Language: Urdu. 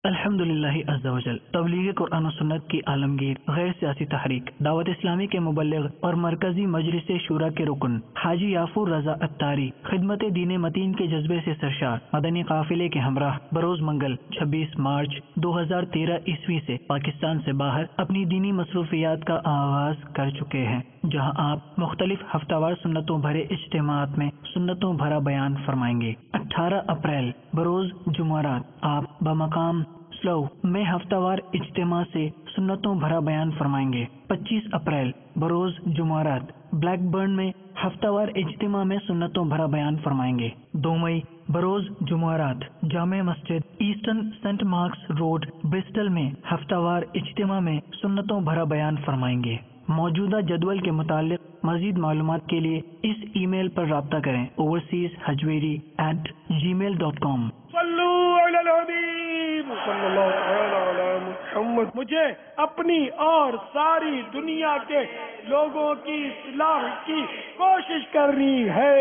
الحمدللہ عز و جل تبلیغ قرآن و سنت کی عالمگیر غیر سیاسی تحریک دعوت اسلامی کے مبلغ اور مرکزی مجلس شورا کے رکن حاجی یافور رضا اتاری خدمت دین متین کے جذبے سے سرشار مدنی قافلے کے ہمراہ بروز منگل 26 مارچ 2013 عیسوی سے پاکستان سے باہر اپنی دینی مصروفیات کا آغاز کر چکے ہیں، جہاں آپ مختلف ہفتہ وار سنتوں بھرے اجتماعات میں سنتوں بھرا بیان فرمائیں گے۔ 18 اپریل بروز جمعرات آپ بمقام سلو میں ہفتہ وار اجتماع سے سنتوں بھرا بیان فرمائیں گے۔ 25 اپریل بروز جمعرات بلیک برن میں ہفتہ وار اجتماع میں سنتوں بھرا بیان فرمائیں گے۔ 2 مئی بروز جمعرات جامع مسجد Eastern Saint Mark's Road Bristol میں ہفتہ وار اجتماع میں سنتوں بھرا بیان فرمائیں گے۔ موجودہ جدول کے متعلق مزید معلومات کے لیے اس ای میل پر رابطہ کریں overseashajweri@gmail.com۔ صلو علی الحبیب صلی اللہ تعالی علی محمد۔ مجھے اپنی اور ساری دنیا کے لوگوں کی اصلاح کی کوشش کرنی ہے۔